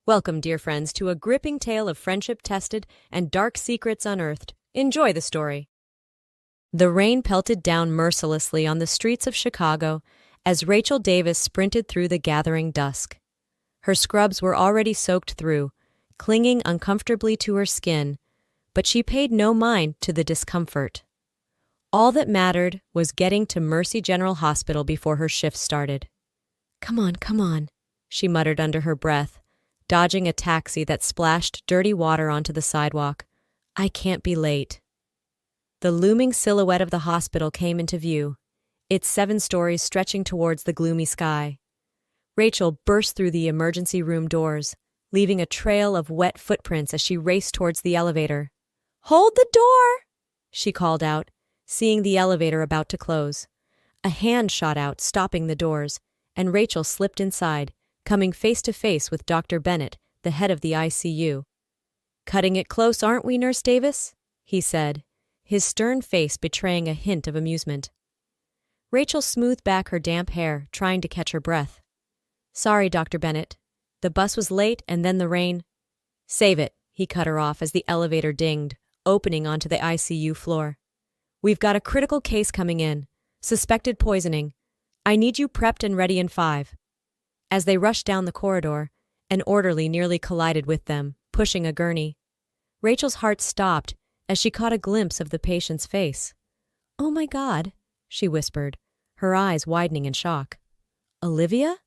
Welcome, dear friends, to a gripping tale of friendship tested and dark secrets unearthed. Enjoy the story. The rain pelted down mercilessly on the streets of Chicago as Rachel Davis sprinted through the gathering dusk. Her scrubs were already soaked through, clinging uncomfortably to her skin, but she paid no mind to the discomfort. All that mattered was getting to Mercy General Hospital before her shift started. Come on, she muttered under her breath, dodging a taxi that splashed dirty water onto the sidewalk. I can't be late. The looming silhouette of the hospital came into view, its 7 stories stretching towards the gloomy sky. Rachel burst through the emergency room doors, leaving a trail of wet footprints as she raced towards the elevator. "Hold the door!" she called out, seeing the elevator about to close. A hand shot out, stopping the doors, and Rachel slipped inside, coming face to face with Dr. Bennett, the head of the ICU. "Cutting it close, aren't we, Nurse Davis?" he said, his stern face betraying a hint of amusement. Rachel smoothed back her damp hair, trying to catch her breath. "Sorry, Dr. Bennett. The bus was late and then the rain—" "Save it," he cut her off as the elevator dinged, opening onto the ICU floor. "We've got a critical case coming in. Suspected poisoning. I need you prepped and ready in 5. As they rushed down the corridor, an orderly nearly collided with them, pushing a gurney. Rachel's heart stopped as she caught a glimpse of the patient's face. "Oh my God," she whispered, her eyes widening in shock. "Olivia?"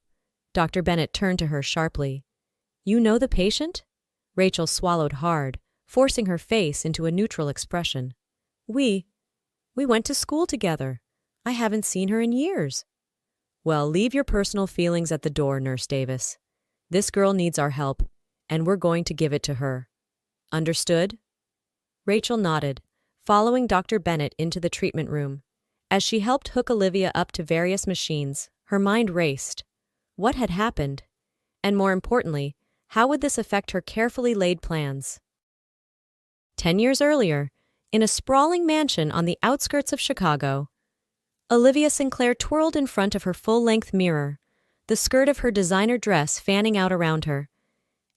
Dr. Bennett turned to her sharply. "You know the patient?" Rachel swallowed hard, forcing her face into a neutral expression. We went to school together. I haven't seen her in years." "Well, leave your personal feelings at the door, Nurse Davis. This girl needs our help, and we're going to give it to her. Understood?" Rachel nodded, following Dr. Bennett into the treatment room. As she helped hook Olivia up to various machines, her mind raced. What had happened? And more importantly, how would this affect her carefully laid plans? 10 years earlier, in a sprawling mansion on the outskirts of Chicago, Olivia Sinclair twirled in front of her full-length mirror, the skirt of her designer dress fanning out around her.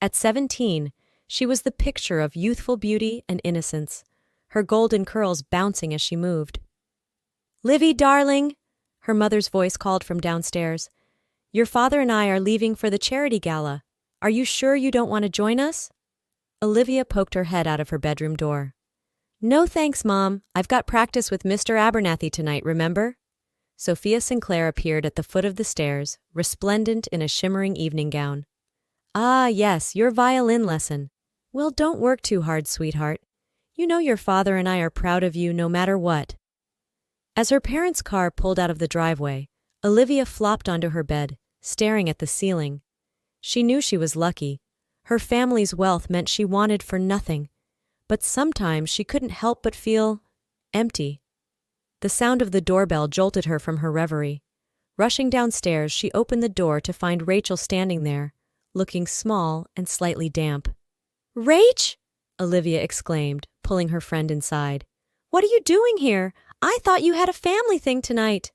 At 17, she was the picture of youthful beauty and innocence, her golden curls bouncing as she moved. "Livy, darling," her mother's voice called from downstairs. "Your father and I are leaving for the charity gala. Are you sure you don't want to join us?" Olivia poked her head out of her bedroom door. "No thanks, Mom. I've got practice with Mr. Abernathy tonight, remember?" Sophia Sinclair appeared at the foot of the stairs, resplendent in a shimmering evening gown. "Ah, yes, your violin lesson. Well, don't work too hard, sweetheart. You know your father and I are proud of you no matter what." As her parents' car pulled out of the driveway, Olivia flopped onto her bed, staring at the ceiling. She knew she was lucky. Her family's wealth meant she wanted for nothing, but sometimes she couldn't help but feel empty. The sound of the doorbell jolted her from her reverie. Rushing downstairs, she opened the door to find Rachel standing there, looking small and slightly damp. "Rach!" Olivia exclaimed, pulling her friend inside. "What are you doing here? I thought you had a family thing tonight."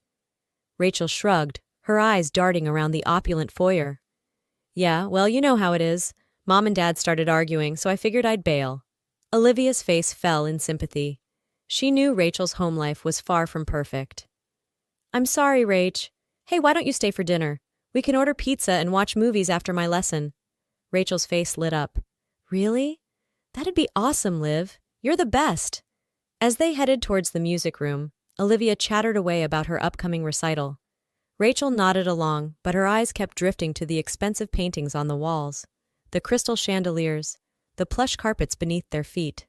Rachel shrugged, her eyes darting around the opulent foyer. "Yeah, well, you know how it is. Mom and Dad started arguing, so I figured I'd bail." Olivia's face fell in sympathy. She knew Rachel's home life was far from perfect. "I'm sorry, Rach. Hey, why don't you stay for dinner? We can order pizza and watch movies after my lesson." Rachel's face lit up. "Really? That'd be awesome, Liv. You're the best." As they headed towards the music room, Olivia chattered away about her upcoming recital. Rachel nodded along, but her eyes kept drifting to the expensive paintings on the walls, the crystal chandeliers, the plush carpets beneath their feet.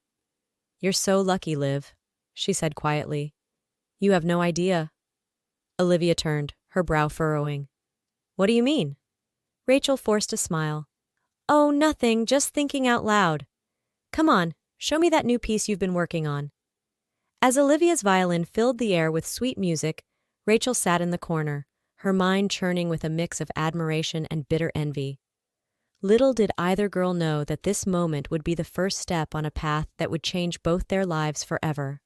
"You're so lucky, Liv," she said quietly. "You have no idea." Olivia turned, her brow furrowing. "What do you mean?" Rachel forced a smile. "Oh, nothing, just thinking out loud. Come on, show me that new piece you've been working on." As Olivia's violin filled the air with sweet music, Rachel sat in the corner, her mind churning with a mix of admiration and bitter envy. Little did either girl know that this moment would be the first step on a path that would change both their lives forever.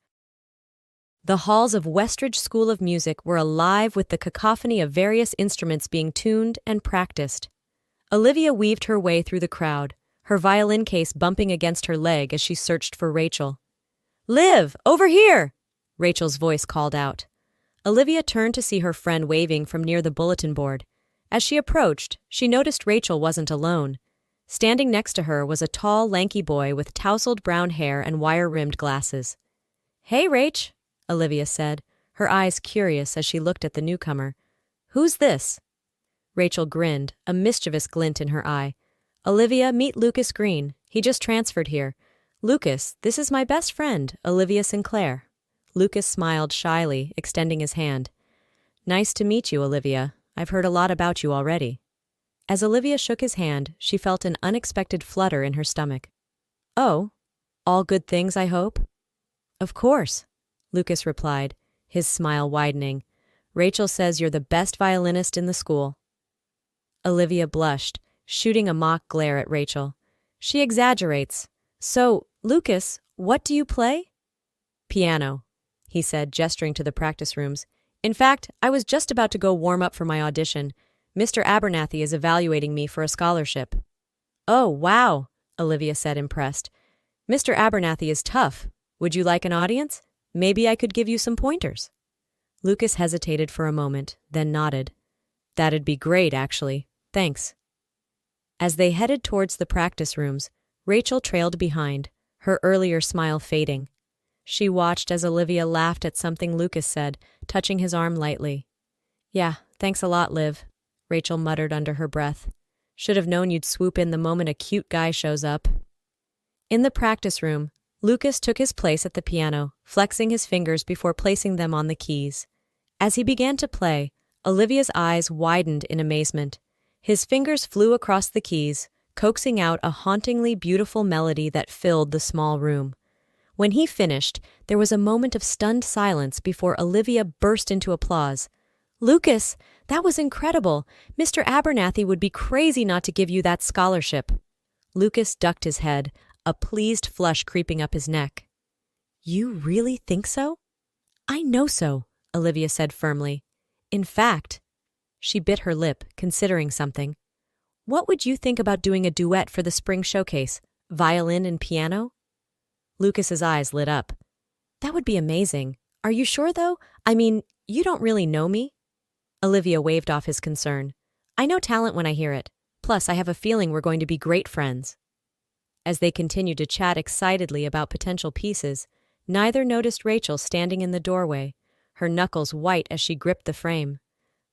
The halls of Westridge School of Music were alive with the cacophony of various instruments being tuned and practiced. Olivia weaved her way through the crowd, her violin case bumping against her leg as she searched for Rachel. "Liv, over here!" Rachel's voice called out. Olivia turned to see her friend waving from near the bulletin board. As she approached, she noticed Rachel wasn't alone. Standing next to her was a tall, lanky boy with tousled brown hair and wire-rimmed glasses. "Hey, Rach," Olivia said, her eyes curious as she looked at the newcomer. "Who's this?" Rachel grinned, a mischievous glint in her eye. "Olivia, meet Lucas Green. He just transferred here. Lucas, this is my best friend, Olivia Sinclair." Lucas smiled shyly, extending his hand. "Nice to meet you, Olivia. I've heard a lot about you already." As Olivia shook his hand, she felt an unexpected flutter in her stomach. "Oh, all good things, I hope?" "Of course," Lucas replied, his smile widening. "Rachel says you're the best violinist in the school." Olivia blushed, shooting a mock glare at Rachel. "She exaggerates. So, Lucas, what do you play?" "Piano," he said, gesturing to the practice rooms. "In fact, I was just about to go warm up for my audition. Mr. Abernathy is evaluating me for a scholarship." "Oh, wow," Olivia said, impressed. "Mr. Abernathy is tough. Would you like an audience? Maybe I could give you some pointers." Lucas hesitated for a moment, then nodded. "That'd be great, actually. Thanks." As they headed towards the practice rooms, Rachel trailed behind, her earlier smile fading. She watched as Olivia laughed at something Lucas said, touching his arm lightly. "Yeah, thanks a lot, Liv," Rachel muttered under her breath. "Should have known you'd swoop in the moment a cute guy shows up." In the practice room, Lucas took his place at the piano, flexing his fingers before placing them on the keys. As he began to play, Olivia's eyes widened in amazement. His fingers flew across the keys, coaxing out a hauntingly beautiful melody that filled the small room. When he finished, there was a moment of stunned silence before Olivia burst into applause. "Lucas, that was incredible. Mr. Abernathy would be crazy not to give you that scholarship." Lucas ducked his head, a pleased flush creeping up his neck. "You really think so?" "I know so," Olivia said firmly. "In fact," she bit her lip, considering something. "What would you think about doing a duet for the spring showcase? Violin and piano?" Lucas's eyes lit up. "That would be amazing. Are you sure, though? I mean, you don't really know me?" Olivia waved off his concern. "I know talent when I hear it. Plus, I have a feeling we're going to be great friends." As they continued to chat excitedly about potential pieces, neither noticed Rachel standing in the doorway, her knuckles white as she gripped the frame.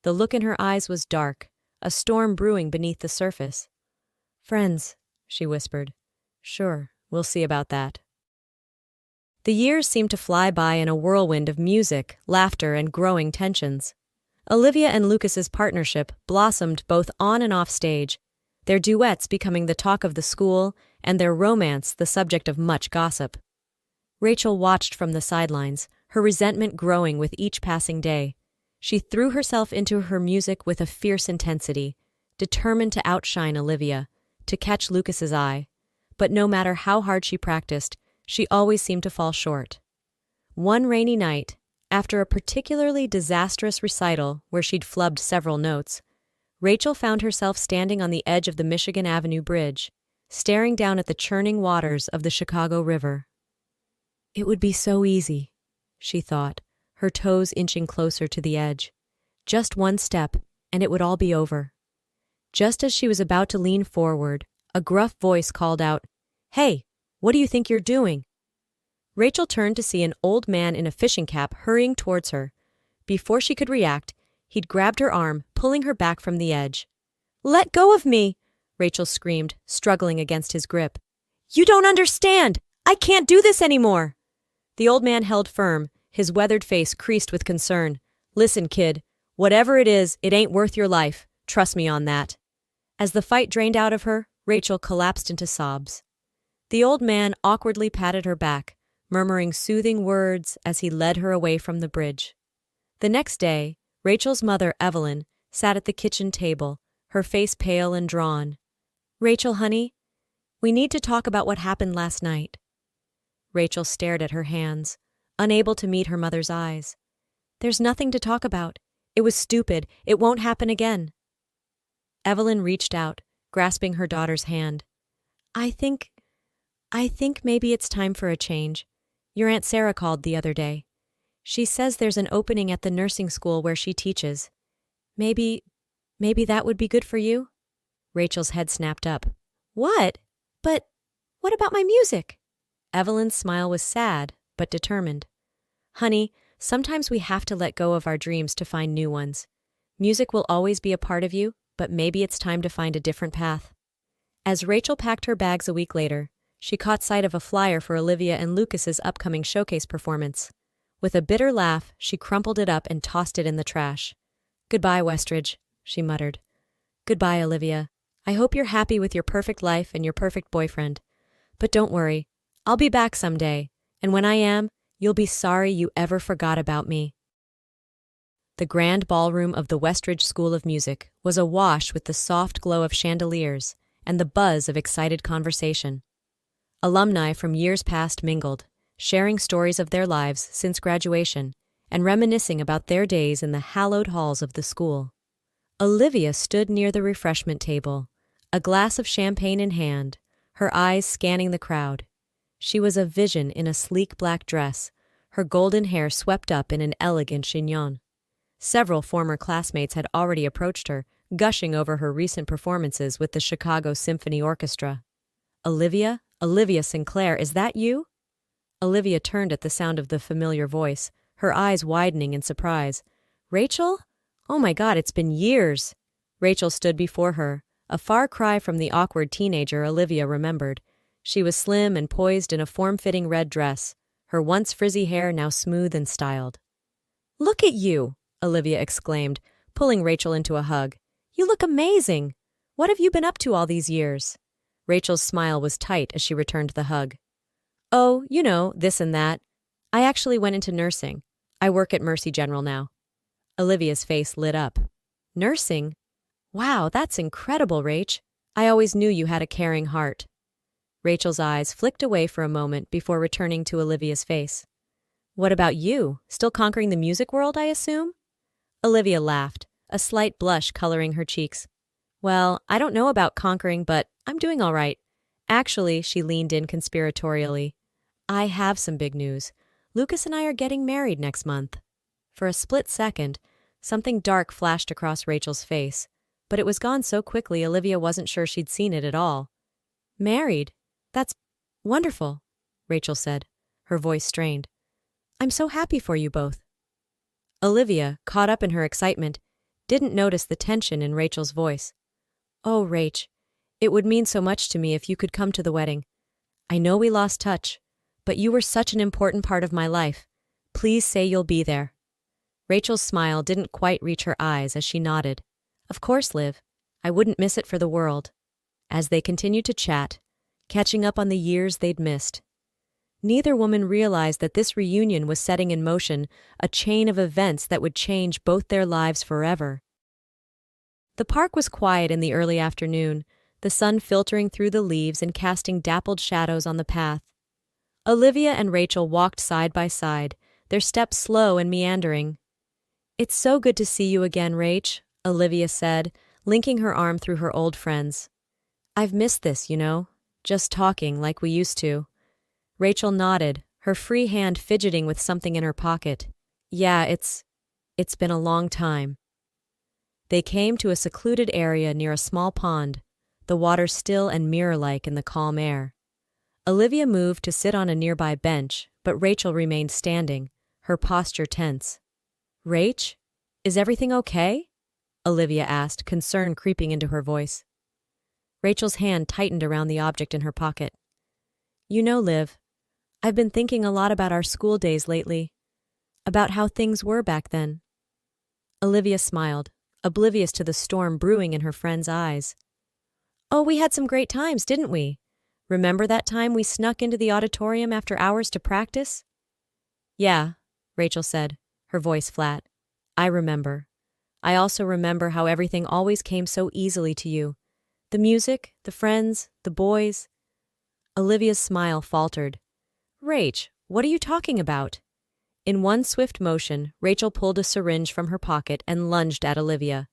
The look in her eyes was dark, a storm brewing beneath the surface. "Friends," she whispered. "Sure, we'll see about that." The years seemed to fly by in a whirlwind of music, laughter, and growing tensions. Olivia and Lucas's partnership blossomed both on and off stage, their duets becoming the talk of the school and their romance the subject of much gossip. Rachel watched from the sidelines, her resentment growing with each passing day. She threw herself into her music with a fierce intensity, determined to outshine Olivia, to catch Lucas's eye. But no matter how hard she practiced, she always seemed to fall short. One rainy night, after a particularly disastrous recital where she'd flubbed several notes, Rachel found herself standing on the edge of the Michigan Avenue Bridge, staring down at the churning waters of the Chicago River. It would be so easy, she thought, her toes inching closer to the edge. Just one step, and it would all be over. Just as she was about to lean forward, a gruff voice called out, "Hey, what do you think you're doing?" Rachel turned to see an old man in a fishing cap hurrying towards her. Before she could react, he'd grabbed her arm, pulling her back from the edge. "Let go of me!" Rachel screamed, struggling against his grip. "You don't understand! I can't do this anymore!" The old man held firm, his weathered face creased with concern. "Listen, kid, whatever it is, it ain't worth your life. Trust me on that." As the fight drained out of her, Rachel collapsed into sobs. The old man awkwardly patted her back, murmuring soothing words as he led her away from the bridge. The next day, Rachel's mother, Evelyn, sat at the kitchen table, her face pale and drawn. "Rachel, honey, we need to talk about what happened last night." Rachel stared at her hands, unable to meet her mother's eyes. "There's nothing to talk about. It was stupid. It won't happen again." Evelyn reached out, grasping her daughter's hand. I think maybe it's time for a change. Your Aunt Sarah called the other day. She says there's an opening at the nursing school where she teaches. Maybe that would be good for you? Rachel's head snapped up. What? But what about my music? Evelyn's smile was sad, but determined. Honey, sometimes we have to let go of our dreams to find new ones. Music will always be a part of you, but maybe it's time to find a different path. As Rachel packed her bags a week later, she caught sight of a flyer for Olivia and Lucas's upcoming showcase performance. With a bitter laugh, she crumpled it up and tossed it in the trash. Goodbye, Westridge, she muttered. Goodbye, Olivia. I hope you're happy with your perfect life and your perfect boyfriend. But don't worry, I'll be back someday, and when I am, you'll be sorry you ever forgot about me. The grand ballroom of the Westridge School of Music was awash with the soft glow of chandeliers and the buzz of excited conversation. Alumni from years past mingled, sharing stories of their lives since graduation and reminiscing about their days in the hallowed halls of the school. Olivia stood near the refreshment table, a glass of champagne in hand, her eyes scanning the crowd. She was a vision in a sleek black dress, her golden hair swept up in an elegant chignon. Several former classmates had already approached her, gushing over her recent performances with the Chicago Symphony Orchestra. Olivia Sinclair, is that you? Olivia turned at the sound of the familiar voice, her eyes widening in surprise. Rachel? Oh my God, it's been years. Rachel stood before her, a far cry from the awkward teenager Olivia remembered. She was slim and poised in a form-fitting red dress, her once frizzy hair now smooth and styled. Look at you, Olivia exclaimed, pulling Rachel into a hug. You look amazing. What have you been up to all these years? Rachel's smile was tight as she returned the hug. Oh, you know, this and that. I actually went into nursing. I work at Mercy General now. Olivia's face lit up. Nursing? Wow, that's incredible, Rach. I always knew you had a caring heart. Rachel's eyes flicked away for a moment before returning to Olivia's face. What about you? Still conquering the music world, I assume? Olivia laughed, a slight blush coloring her cheeks. Well, I don't know about conquering, but I'm doing all right. Actually, she leaned in conspiratorially. I have some big news. Lucas and I are getting married next month. For a split second, something dark flashed across Rachel's face, but it was gone so quickly Olivia wasn't sure she'd seen it at all. Married? That's wonderful, Rachel said, her voice strained. I'm so happy for you both. Olivia, caught up in her excitement, didn't notice the tension in Rachel's voice. Oh, Rach, it would mean so much to me if you could come to the wedding. I know we lost touch, but you were such an important part of my life. Please say you'll be there. Rachel's smile didn't quite reach her eyes as she nodded. Of course, Liv. I wouldn't miss it for the world. As they continued to chat, catching up on the years they'd missed. Neither woman realized that this reunion was setting in motion a chain of events that would change both their lives forever. The park was quiet in the early afternoon, the sun filtering through the leaves and casting dappled shadows on the path. Olivia and Rachel walked side by side, their steps slow and meandering. It's so good to see you again, Rach, Olivia said, linking her arm through her old friend's. I've missed this, you know, just talking like we used to. Rachel nodded, her free hand fidgeting with something in her pocket. Yeah, it's been a long time. They came to a secluded area near a small pond, the water still and mirror-like in the calm air. Olivia moved to sit on a nearby bench, but Rachel remained standing, her posture tense. Rach, is everything okay? Olivia asked, concern creeping into her voice. Rachel's hand tightened around the object in her pocket. You know, Liv, I've been thinking a lot about our school days lately, about how things were back then. Olivia smiled, oblivious to the storm brewing in her friend's eyes. Oh, we had some great times, didn't we? Remember that time we snuck into the auditorium after hours to practice? Yeah, Rachel said, her voice flat. I remember. I also remember how everything always came so easily to you. The music, the friends, the boys. Olivia's smile faltered. Rach, what are you talking about? In one swift motion, Rachel pulled a syringe from her pocket and lunged at Olivia.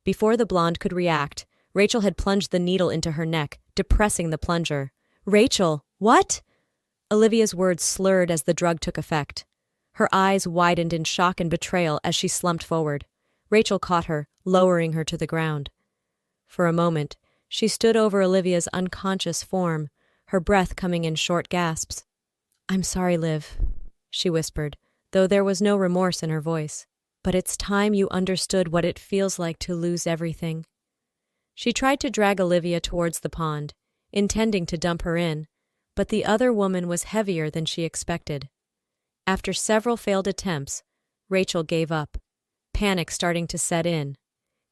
Before the blonde could react, Rachel had plunged the needle into her neck, depressing the plunger. "Rachel, what?" Olivia's words slurred as the drug took effect. Her eyes widened in shock and betrayal as she slumped forward. Rachel caught her, lowering her to the ground. For a moment, she stood over Olivia's unconscious form, her breath coming in short gasps. "I'm sorry, Liv," she whispered, though there was no remorse in her voice. "But it's time you understood what it feels like to lose everything." She tried to drag Olivia towards the pond, intending to dump her in, but the other woman was heavier than she expected. After several failed attempts, Rachel gave up, panic starting to set in.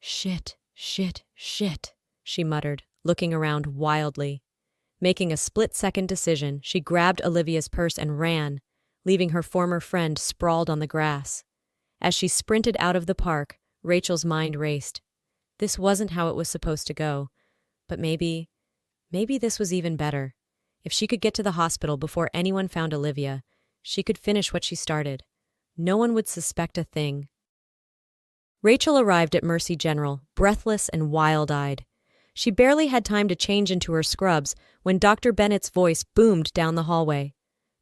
Shit, she muttered, looking around wildly. Making a split-second decision, she grabbed Olivia's purse and ran, leaving her former friend sprawled on the grass. As she sprinted out of the park, Rachel's mind raced. This wasn't how it was supposed to go, but maybe this was even better. If she could get to the hospital before anyone found Olivia, she could finish what she started. No one would suspect a thing. Rachel arrived at Mercy General, breathless and wild-eyed. She barely had time to change into her scrubs when Dr. Bennett's voice boomed down the hallway.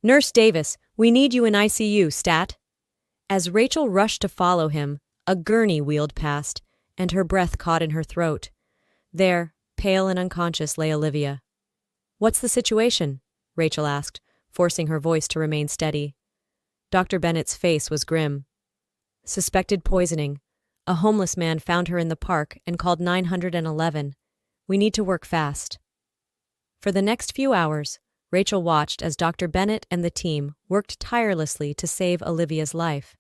"Nurse Davis, we need you in ICU, stat." As Rachel rushed to follow him, a gurney wheeled past, and her breath caught in her throat. There, pale and unconscious, lay Olivia. "What's the situation?" Rachel asked, forcing her voice to remain steady. Dr. Bennett's face was grim. "Suspected poisoning. A homeless man found her in the park and called 911. We need to work fast." For the next few hours, Rachel watched as Dr. Bennett and the team worked tirelessly to save Olivia's life.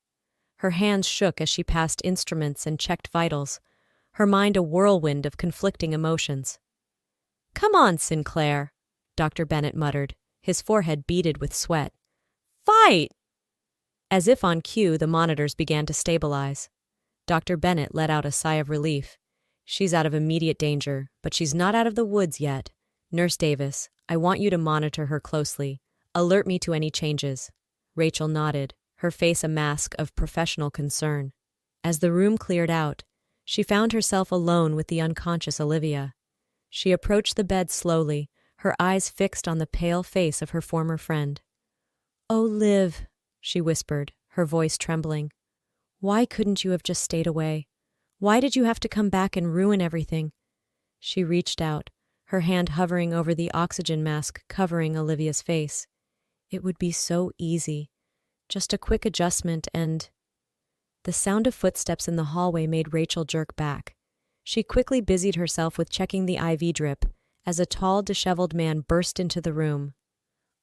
Her hands shook as she passed instruments and checked vitals, her mind a whirlwind of conflicting emotions. "Come on, Sinclair," Dr. Bennett muttered, his forehead beaded with sweat. "Fight!" As if on cue, the monitors began to stabilize. Dr. Bennett let out a sigh of relief. "She's out of immediate danger, but she's not out of the woods yet. Nurse Davis, I want you to monitor her closely. Alert me to any changes." Rachel nodded, her face a mask of professional concern. As the room cleared out, she found herself alone with the unconscious Olivia. She approached the bed slowly, her eyes fixed on the pale face of her former friend. "Oh, Liv," she whispered, her voice trembling. "Why couldn't you have just stayed away? Why did you have to come back and ruin everything?" She reached out, her hand hovering over the oxygen mask covering Olivia's face. It would be so easy. Just a quick adjustment and... The sound of footsteps in the hallway made Rachel jerk back. She quickly busied herself with checking the IV drip as a tall, disheveled man burst into the room.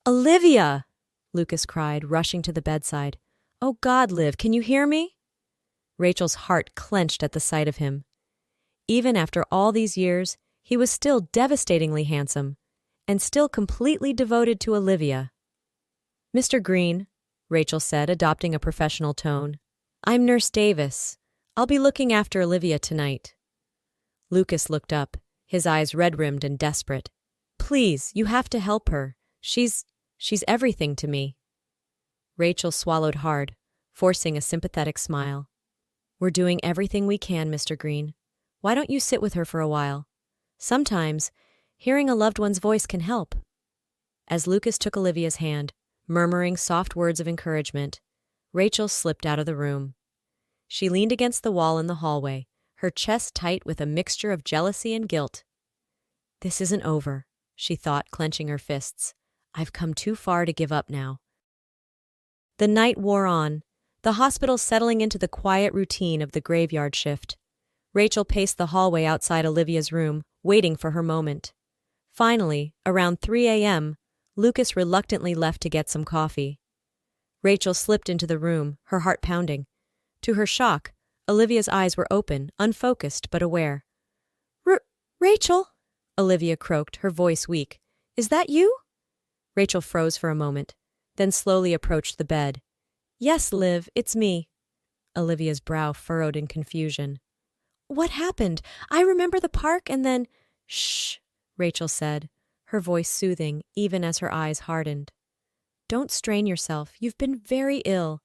"Olivia!" Lucas cried, rushing to the bedside. "Oh God, Liv, can you hear me?" Rachel's heart clenched at the sight of him. Even after all these years, he was still devastatingly handsome, and still completely devoted to Olivia. "Mr. Green," Rachel said, adopting a professional tone. "I'm Nurse Davis. I'll be looking after Olivia tonight." Lucas looked up, his eyes red-rimmed and desperate. "Please, you have to help her. She's everything to me." Rachel swallowed hard, forcing a sympathetic smile. "We're doing everything we can, Mr. Green. Why don't you sit with her for a while? Sometimes, hearing a loved one's voice can help." As Lucas took Olivia's hand, murmuring soft words of encouragement, Rachel slipped out of the room. She leaned against the wall in the hallway, her chest tight with a mixture of jealousy and guilt. "This isn't over," she thought, clenching her fists. "I've come too far to give up now." The night wore on, the hospital settling into the quiet routine of the graveyard shift. Rachel paced the hallway outside Olivia's room, waiting for her moment. Finally, around 3 a.m., Lucas reluctantly left to get some coffee. Rachel slipped into the room, her heart pounding. To her shock, Olivia's eyes were open, unfocused but aware. Rachel? Olivia croaked, her voice weak. "Is that you?" Rachel froze for a moment, then slowly approached the bed. "Yes, Liv, it's me." Olivia's brow furrowed in confusion. "What happened? I remember the park and then—" "Shh," Rachel said, her voice soothing even as her eyes hardened. "Don't strain yourself. You've been very ill."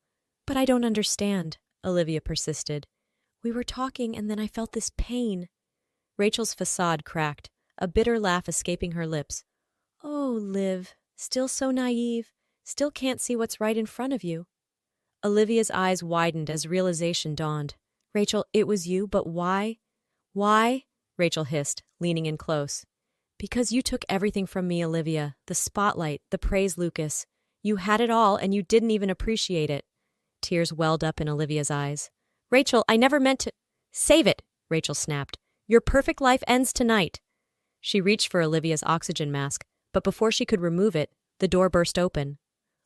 "But I don't understand," Olivia persisted. "We were talking and then I felt this pain." Rachel's facade cracked, a bitter laugh escaping her lips. Oh, Liv, still so naive, still can't see what's right in front of you. Olivia's eyes widened as realization dawned. Rachel, it was you, but why? Why? Rachel hissed, leaning in close. Because you took everything from me, Olivia. The spotlight, the praise, Lucas. You had it all, and you didn't even appreciate it. Tears welled up in Olivia's eyes. Rachel, I never meant to— Save it, Rachel snapped. Your perfect life ends tonight. She reached for Olivia's oxygen mask, but before she could remove it, the door burst open.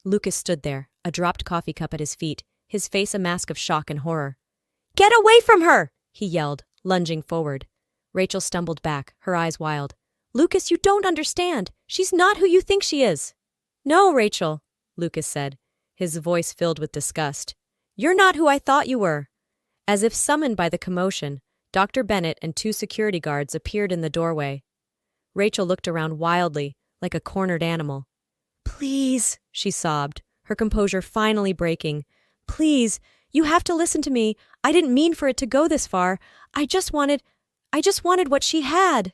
Lucas stood there, a dropped coffee cup at his feet, his face a mask of shock and horror. Get away from her! He yelled, lunging forward. Rachel stumbled back, her eyes wild. Lucas, you don't understand. She's not who you think she is. No, Rachel, Lucas said, his voice filled with disgust. You're not who I thought you were. As if summoned by the commotion, Dr. Bennett and 2 security guards appeared in the doorway. Rachel looked around wildly, like a cornered animal. Please, she sobbed, her composure finally breaking. Please, you have to listen to me. I didn't mean for it to go this far. I just wanted what she had.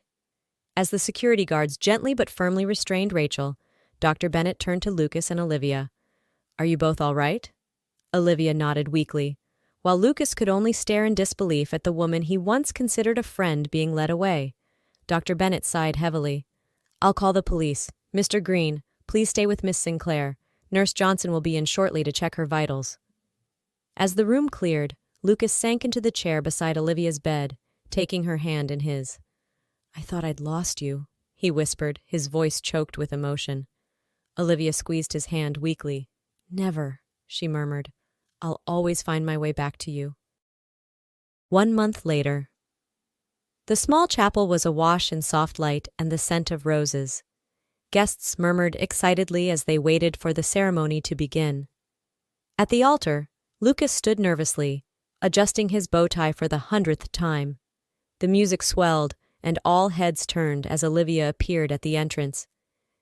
As the security guards gently but firmly restrained Rachel, Dr. Bennett turned to Lucas and Olivia. Are you both all right? Olivia nodded weakly, while Lucas could only stare in disbelief at the woman he once considered a friend being led away. Dr. Bennett sighed heavily. I'll call the police. Mr. Green, please stay with Miss Sinclair. Nurse Johnson will be in shortly to check her vitals. As the room cleared, Lucas sank into the chair beside Olivia's bed, taking her hand in his. I thought I'd lost you, he whispered, his voice choked with emotion. Olivia squeezed his hand weakly. Never, she murmured. I'll always find my way back to you. 1 month later. The small chapel was awash in soft light and the scent of roses. Guests murmured excitedly as they waited for the ceremony to begin. At the altar, Lucas stood nervously, adjusting his bow tie for the 100th time. The music swelled, and all heads turned as Olivia appeared at the entrance.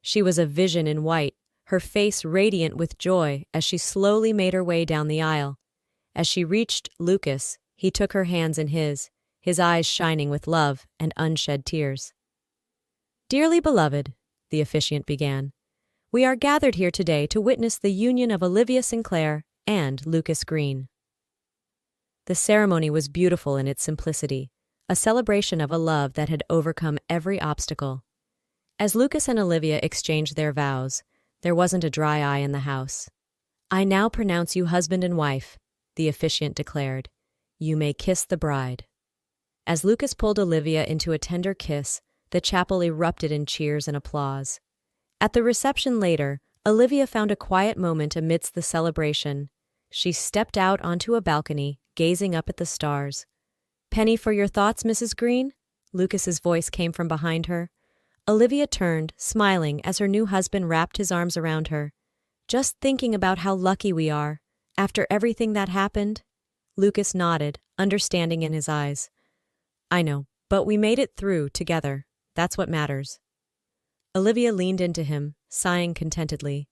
She was a vision in white, her face radiant with joy as she slowly made her way down the aisle. As she reached Lucas, he took her hands in his eyes shining with love and unshed tears. Dearly beloved, the officiant began, we are gathered here today to witness the union of Olivia Sinclair and Lucas Green. The ceremony was beautiful in its simplicity, a celebration of a love that had overcome every obstacle. As Lucas and Olivia exchanged their vows, there wasn't a dry eye in the house. I now pronounce you husband and wife, the officiant declared. You may kiss the bride. As Lucas pulled Olivia into a tender kiss, the chapel erupted in cheers and applause. At the reception later, Olivia found a quiet moment amidst the celebration. She stepped out onto a balcony, gazing up at the stars. Penny for your thoughts, Mrs. Green? Lucas's voice came from behind her. Olivia turned, smiling as her new husband wrapped his arms around her. Just thinking about how lucky we are, after everything that happened? Lucas nodded, understanding in his eyes. I know, but we made it through together. That's what matters. Olivia leaned into him, sighing contentedly.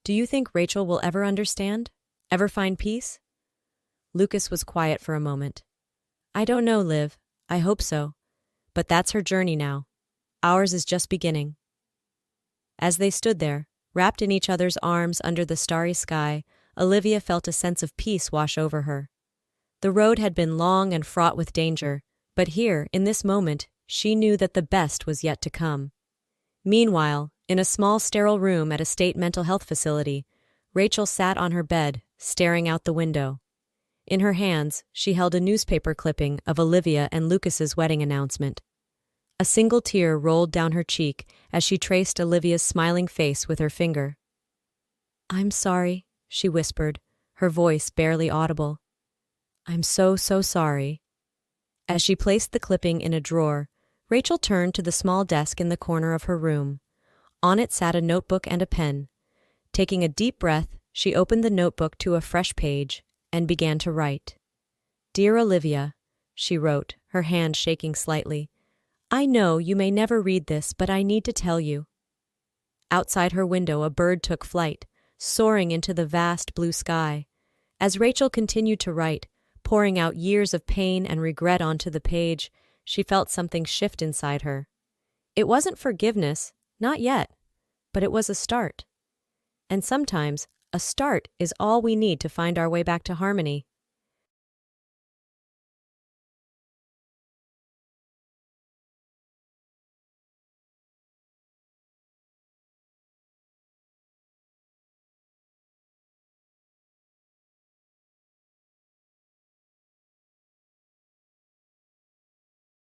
Do you think Rachel will ever understand? Ever find peace? Lucas was quiet for a moment. I don't know, Liv. I hope so. But that's her journey now. Ours is just beginning. As they stood there, wrapped in each other's arms under the starry sky, Olivia felt a sense of peace wash over her. The road had been long and fraught with danger, but here, in this moment, she knew that the best was yet to come. Meanwhile, in a small sterile room at a state mental health facility, Rachel sat on her bed, staring out the window. In her hands, she held a newspaper clipping of Olivia and Lucas's wedding announcement. A single tear rolled down her cheek as she traced Olivia's smiling face with her finger. I'm sorry, she whispered, her voice barely audible. I'm so sorry. As she placed the clipping in a drawer, Rachel turned to the small desk in the corner of her room. On it sat a notebook and a pen. Taking a deep breath, she opened the notebook to a fresh page and began to write. Dear Olivia, she wrote, her hand shaking slightly, I know you may never read this, but I need to tell you. Outside her window, a bird took flight, soaring into the vast blue sky. As Rachel continued to write, pouring out years of pain and regret onto the page, she felt something shift inside her. It wasn't forgiveness, not yet, but it was a start. And sometimes, a start is all we need to find our way back to harmony.